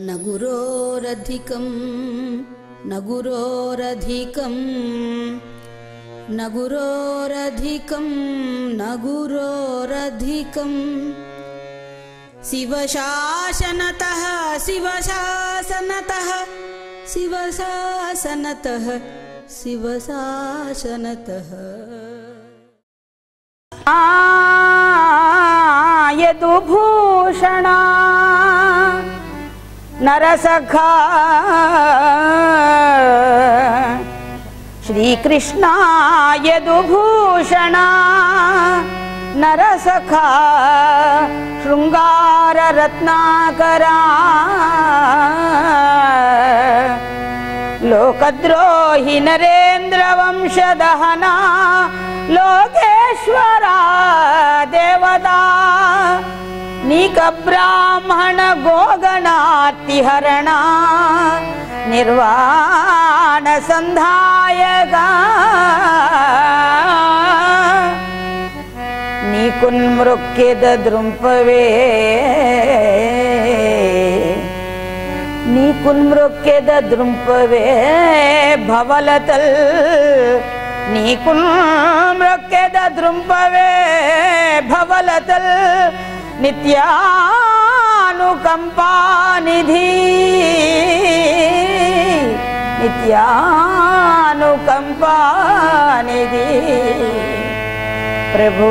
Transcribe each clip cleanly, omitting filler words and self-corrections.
न गुरोरधिकं न गुरोरधिकं न गुरोरधिकं न गुरोरधिकं शिवशासनतः शिवशासनतः शिवशासनतः शिवशासनतः यदुभूषणा नरसखा श्रीकृष्णा यदुभूषणा नरसखा शृंगाररत्नाकरा लोकद्रोहि नरेन्द्रवंशदहना लोकेश्वरा देवता नीकब्राह्मण गोगणातिहरणा निर्वाण संधायका नीकुन्मृक्यद द्रुंपवे नीकुन्मृक्यद द्रुंपवे भवलतल नीकुन्मृक्यद द्रुंपवे भवलतल नित्यानुकंपानिधि नित्यानुकंपानिधि प्रभु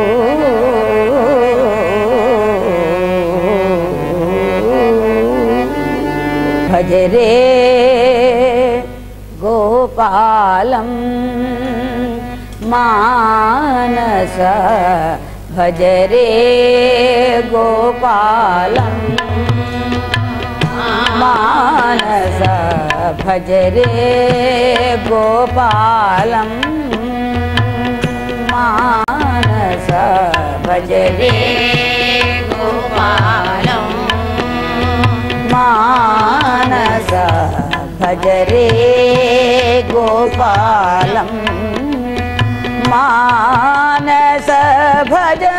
भजरे गोपालं मानस भजरे गोपालं मानस भजरे गोपालं मानस भजरे गोपालं मानस भजरे गोपालं मानस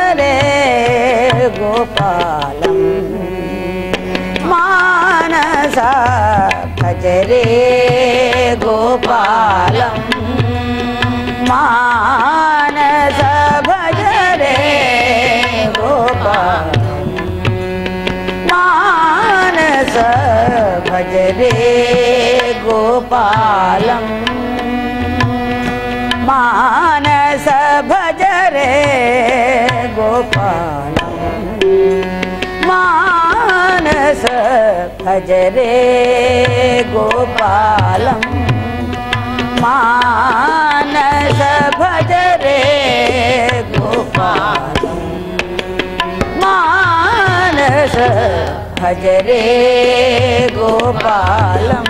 भजरे गोपालं मानस भजरे गोपालं मानस भजरे गोपालं मानस भजरे गोपालं मानस भजरे गोपालं मानस भजरे गोपालं मानस भजरे गोपालं मानस भजरे गोपालं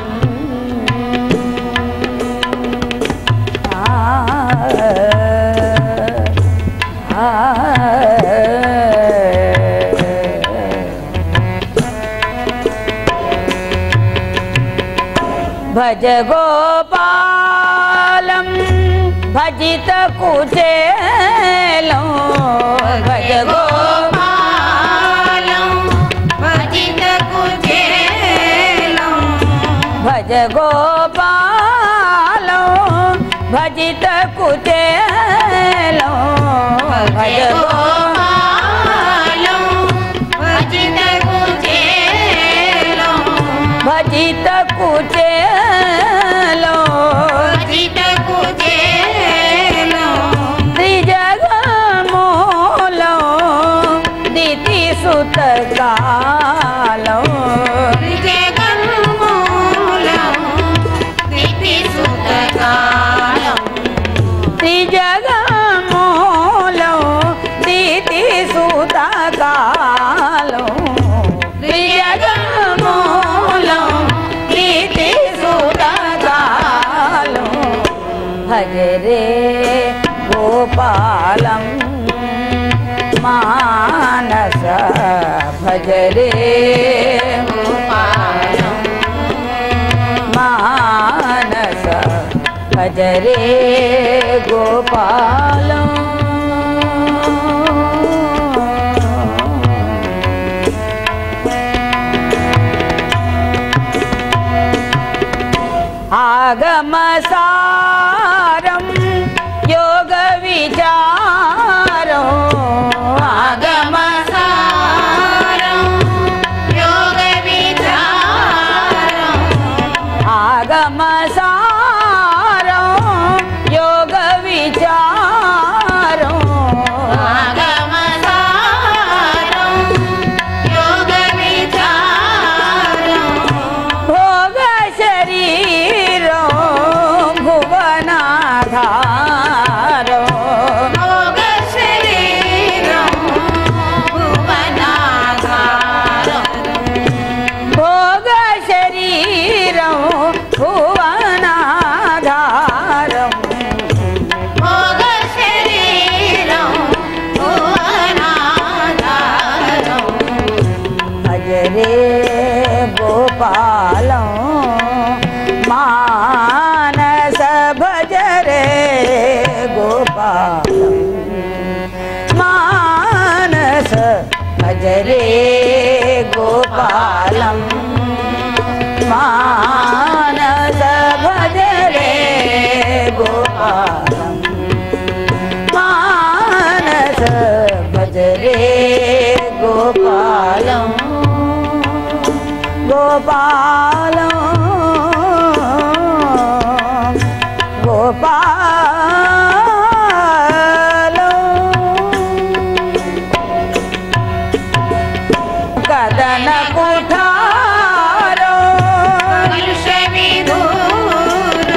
भज गोपालं भजित कुचेलं भज गोपालं भजित कुचेलं भज गोपालं भजित कुचेलं भज गोपालं भजित कुचेलं भजित कुचेलो भजित कुचेलो त्रिजगमूलो दिति सुतकालो त्रिजगमूलो दिति सुतकालो त्रिजगमूलो दिति सुतकालो त्रिजगमूलो भजरे गोपालं मानस भजरे गोपालं मानस भज रे गोपालं आगमसारं योग विचारो आगमसारं योग विचारो आगमसारं योग विचारो आगमसारं योग विचारो भोग शरीर भुवनाधारो भोग शरीर भुवनाधारो भोग शरीर भुवनाधारो भोग शरीर भुवनाधारो भज रे गोपालं मानस भज रे गोपालं मानस भज रे गोपालं मानस भज रे गोपालं मानस भज रे गोपालं गोपालं गोपालं कदन कुठारो कलुष विदूर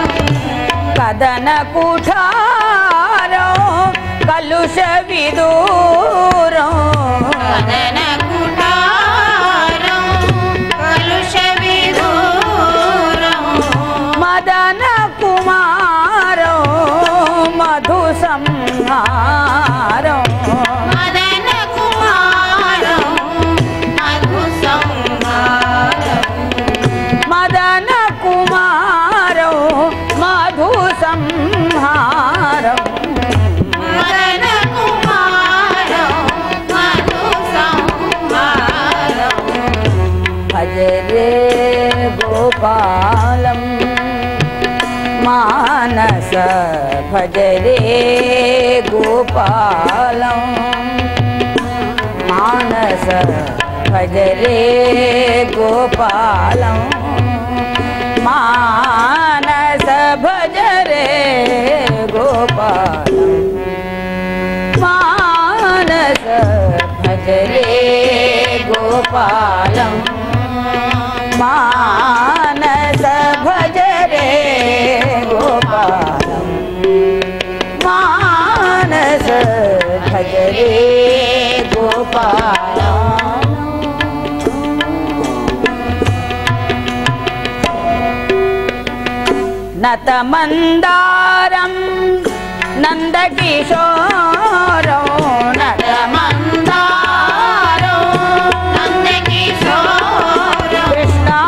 कदन कुठारो कलुष विदूर कदन कुठारो कलुष विदूर मदन कुमारो मधु संहारो मदन कुमारो मधु संहारो मदन कुमारो मधु संहारो मदन कुमारो मधु संहारो भज रे गोपालं मानस भज रे गोपालं मानस भज रे गोपालं मानस भज रे गोपालं मानस भज रे गोपालं मानस भज रे गोपालं मानस भज रे गोपालं नतमन्दारं नन्दकिशोरो नतमन्दारो नन्दकिशोरो कृष्णा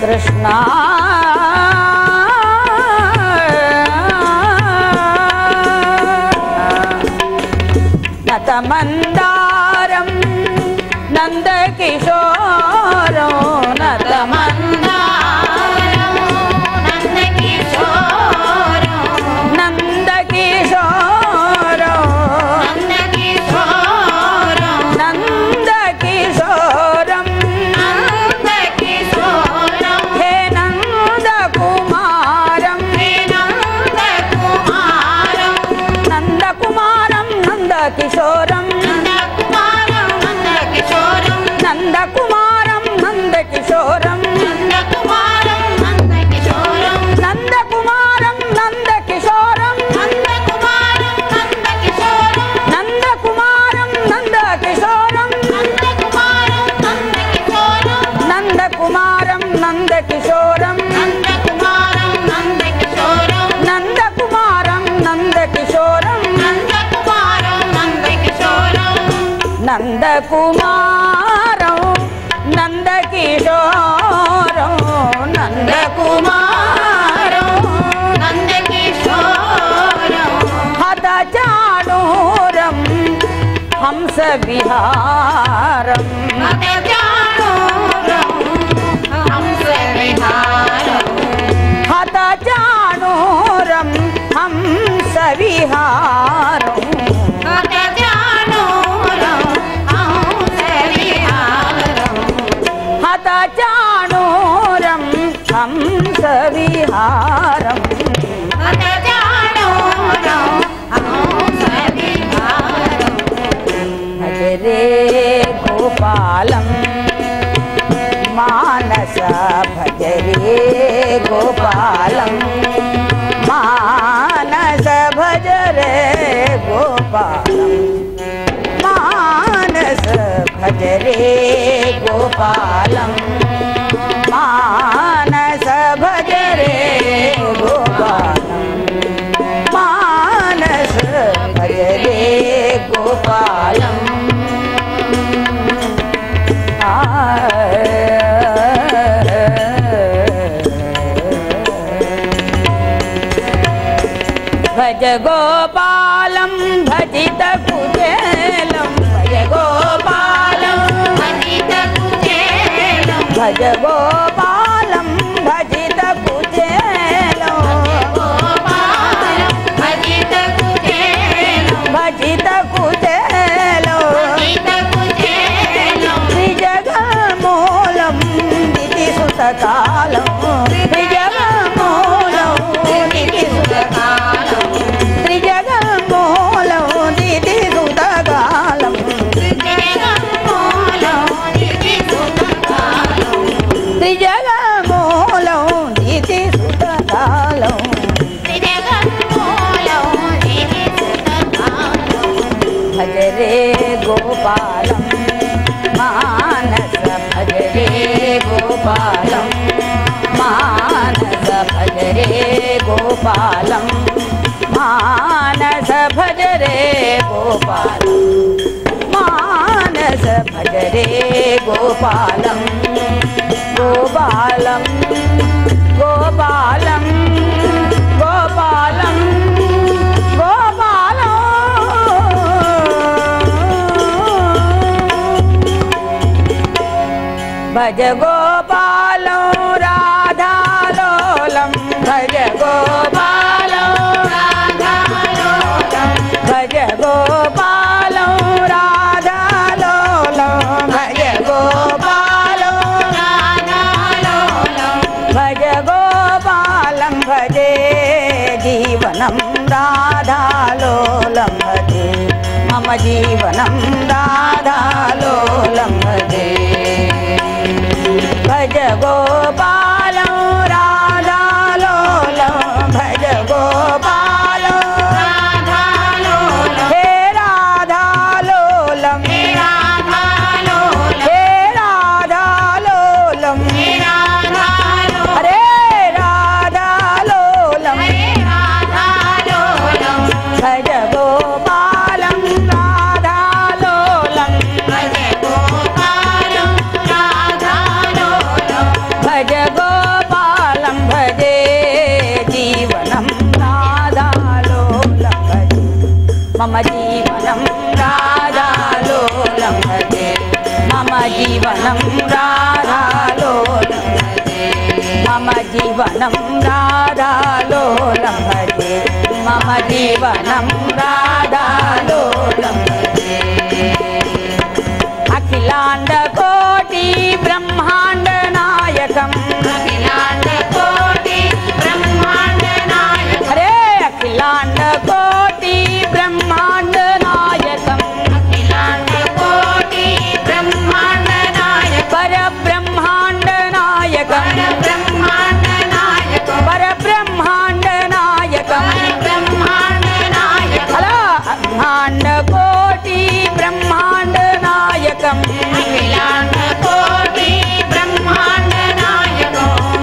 कृष्णा नतमन्दारं नन्दकिशोरो नतमन्दारं नन्दकिशोरो नन्दकिशोरो नन्दकिशोरो नन्दकिशोरं नन्दकिशोरं हे नन्दकुमारं हे नन्दकुमारं नन्दकुमारं नन्दकिशोरं नन्दकुमारं नन्दकिशोरं नन्दकुमारं नन्दकिशोरं नन्दकुमारं नन्दकिशोरं नन्दकुमारं नन्दकिशोरं नन्दकुमारं नन्दकिशोरं नन्दकुमारं नन्दकिशोरं नन्दकुमारं नन्दकिशोरं नन्दकुमारं नन्दकिशोरं नन्दकुमारं नन्दकिशोरं नन्दकुमारं हंसविहारम् हतजानूरं हंसविहारम् हतजानूरं हंसविहारम् भज रे गोपालं मानस भज रे गोपालं मानस भज रे गोपालं मानस भज रे गोपालं मानस भज रे गोपालं मानस भज रे गोपालं भज गोपालं भजित कुचेलं भज गोपालं भजित कुचेलं भज गोपालं भजित कुचेलं भजित कुचेलं भजित कुचेलं त्रिजगमूलं दितिसुतकालं त्रिजगमूलं दितिसुतकालं त्रिजगमूलं दितिसुतकालं त्रिजगमूलं दितिसुतकालं भज रे गोपालं मानस भज रे गोपालं मानस भज रे गोपालं मानस भज रे गोपालं मानस भज रे गोपालं गोपालं गोपालं गोपालं गोपालं भज गोपालं राधालोलं भज गोपालं राधालोलं भज गोपालं राधालोलं भज गोपालं राधालोलं भज गोपालं भजे जीवनं राधालोलं भजे मम जीवनं राधालोलं भजे भज गोपालं राधालोलं भज गोपालं राधालोलं हे राधालोलं हे राधालोलं हे राधालोलं हे राधालोलं हरे राधालोलं हरे राधालोलं भज गोपालं राधालोलं भज गोपालं राधालोलं भज गोपालं भजे जीवनं राधालोलं भजे मम जीवनं राधालोलं भजे मम जीवनं राधालोलं भजे मम जीवनं राधालोलं भजे मम जीवनं राधालोलं भजे अखिलांड कोटि ब्रह्मांड नायकम् अखिलांड कोटि ब्रह्मांड नायकम् हरे अखिलांड कोटि ब्रह्मांड नायकम् अखिलांड कोटि ब्रह्मांड नायकम् परब्रह्मांड नायकम् परब्रह्मांड नायकम् परब्रह्मांड नायकम् परब्रह्मांड नायकम् अला अखिलांड कोटि ब्रह्मांड नायकम् अखिलांड कोटि ब्रह्मांड नायकम्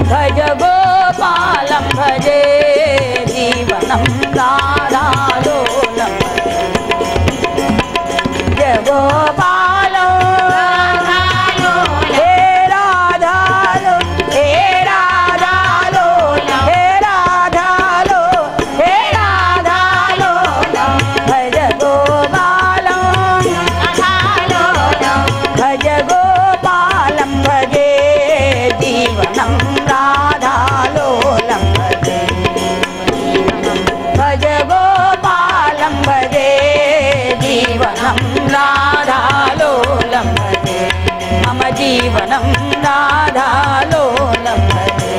జీవనం రాధాలోలం భజే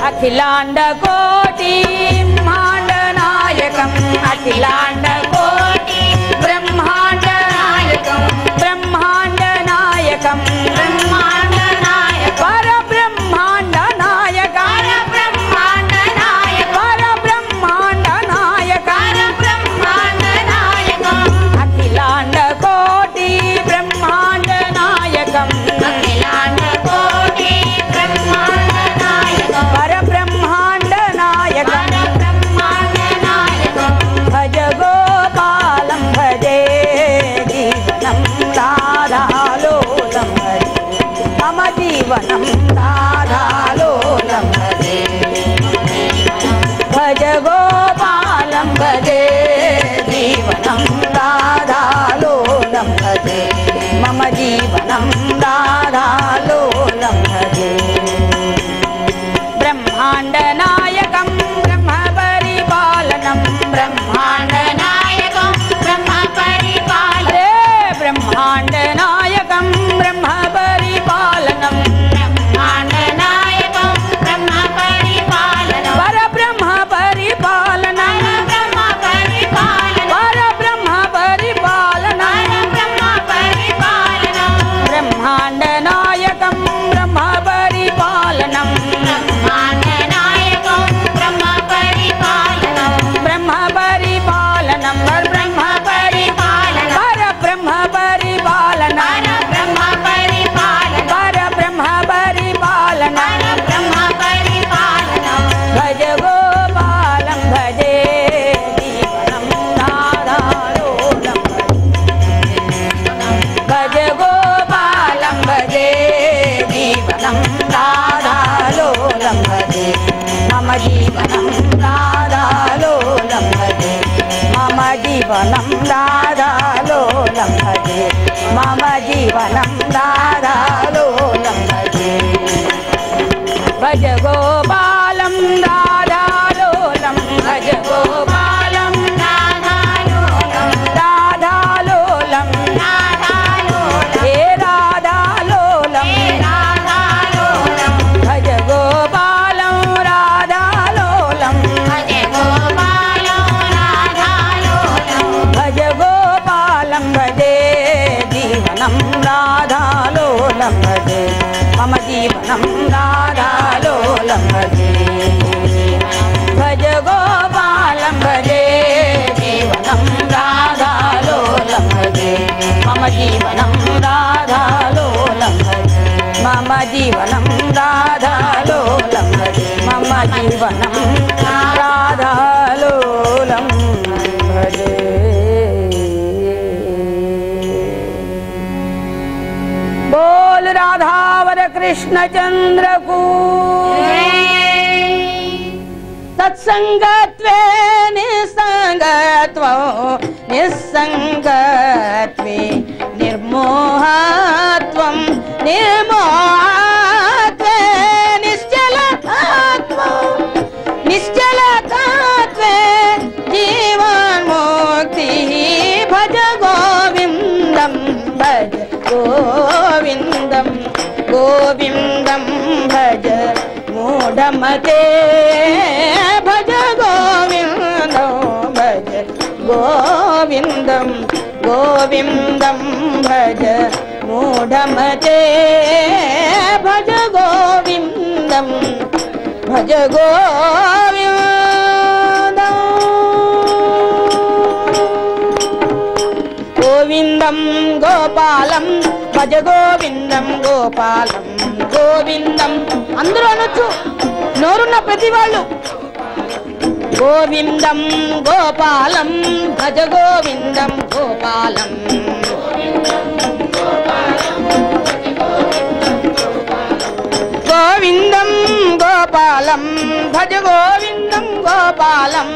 అఖిలాండ కోటి బ్రహ్మాండ నాయకం అఖిలాండ కోటి బ్రహ్మాండ నాయకం బ్రహ్మాండ నాయకం బ్రహ్మాండ నాయక పరబ్రహ్మాండ నాయక పరబ్రహ్మాండ నాయక పరబ్రహ్మాండ నాయక పరబ్రహ్మాండ నాయక అఖిలాండ కోటి బ్రహ్మాండ నాయకం అఖిలాండ కోటి బ్రహ్మాండ నాయకం పరబ్రహ్మాండ నాయకం పరబ్రహ్మాండ నాయకం భజ గోపాలం భజే జీవనం రాధాలోలం భజే మమ జీవనం రాధాలోలం భజే భజ గోపాలం భజే జీవనం రాధాలోలం భజే మమ జీవనం రాధాలోలం భజే బ్రహ్మాండ నాయకం బ్రహ్మ పరిపాలనం బ్రహ్మాండ నాయకం బ్రహ్మ పరిపాలనం బ్రహ్మాండ నాయకం బ్రహ్మ పరిపాలనం బ్రహ్మాండ నాయకం బ్రహ్మ పరిపాలనం పరబ్రహ్మ పరిపాలనం బ్రహ్మ పరిపాలనం పరబ్రహ్మ పరిపాలనం బ్రహ్మ పరిపాలనం బ్రహ్మాండ నాయకం బ్రహ్మ పరిపాలనం బ్రహ్మాండ నాయకం బ్రహ్మ పరిపాలనం బ్రహ్మ పరిపాలనం బ్రహ్మ పరిపాలనం పరబ్రహ్మ పరిపాలనం బ్రహ్మ పరిపాలనం పరబ్రహ్మ పరిపాలనం బ్రహ్మ పరిపాలనం భజ గోపాలం భజే జీవనం రాధాలోలం భజ గోపాలం భజే జీవనం రాధాలోలం భజే మమ జీవనం రాధాలోలం భజే మమ జీవనం రాధాలోలం భజే మమ జీవనం రాధాలోలం భజే భజ గోపాలం రాధాలోలం భజ గోపాలం రాధాలోలం రాధాలోలం రాధాలోలం హే రాధాలోలం రాధాలోలం భజ గోపాలం రాధాలోలం భజ గోపాలం రాధాలోలం భజ గోపాలం భజే జీవనం రాధాలోలం భజే మమ జీవనం రాధాలోలం భజే భజ గోపాలం భజే జీవనం రాధాలోలం భజే మమ జీవనం రాధాలోలం భజే మమ జీవనం రాధాలోలం భజే మమ జీవనం రాధాలోలం భజే बोल राधावर कृष्ण चंद्र को तत्संगत्वे निसंगत्वो निसंगत्वे निर्मोहत्वं निर्मोहत्वे निश्चलत्वं निश्चलत्वे जीवन्मुक्ति भज गोविन्दं भज गोविन्दं गोविन्दं भज मूढमते भज गोविन्दं भज गोविन्दं गोविन्दं भज मूढमते भज गोविन्दं भज गोविन्दं गोविन्दं गोपालं भज गोविन्दं गोपालं गोविन्दं अंदरू అనొచ్చు నోరున్న ప్రతి వాళ్ళు गोविन्दं गोपालं भज गोविन्दं गोपालं गोविन्दं गोपालं भज गोविन्दं गोपालं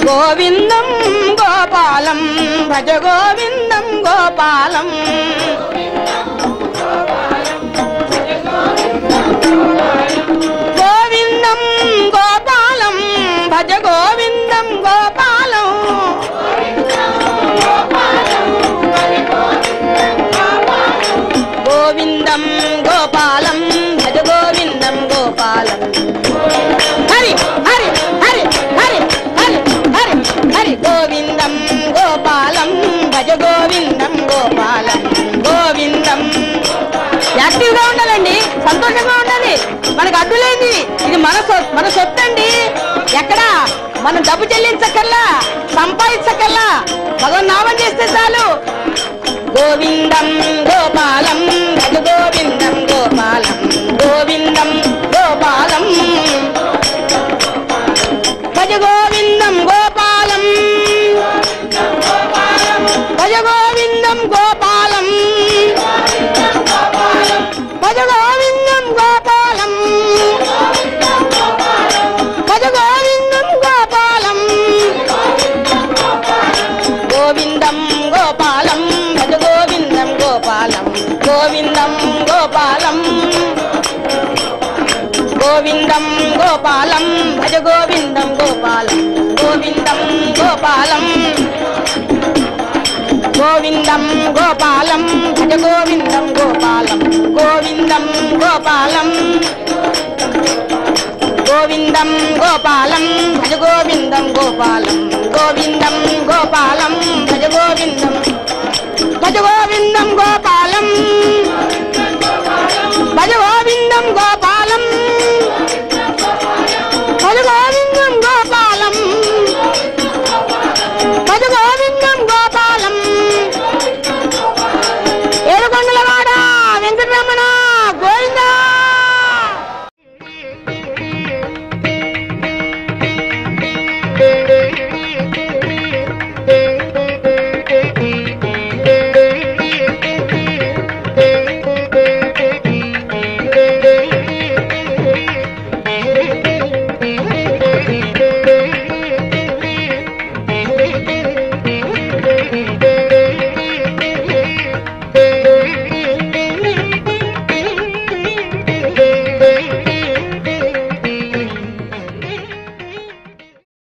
गोविन्दं गोपालं भज गोविन्दं गोपालं गोविन्दं गोपालं भज गोविन्दं गोपालं గోపాలం భజ గోవిందం గోపాలం గోవిందం. యాక్టివ్ గా ఉండాలండి, సంతోషంగా ఉండాలి. మనకు అడ్డులేంది, ఇది మన సొత్తు అండి. ఎక్కడ మనం డబ్బు చెల్లించకల్లా, సంపాదించకల్లా భగవన్ నామం చేస్తే చాలు. గోవిందం గోపాలం భజ గోవిందం గోపాలం గోవిందం గోపాలం భజ గోవిందం గోపాలం భజ గోవిందం గోపాలం భజ గోవిందం గోపాలం భజ గోవిందం గోపాలం గోవిందం గోపాలం భజ గోవిందం గోపాలం గోవిందం గోపాలం గోవిందం గోపాలం భజ గోవిందం గోపాలం గోవిందం గోపాలం గోవిందం గోపాలం భజ గోవిందం గోపాలం గోవిందం గోపాలం గోవిందం గోపాలం భజ గోవిందం గోపాలం గోవిందం గోపాలం భజ గోవిందం భజ గోవిందం గోపాలం భజ గోవిందం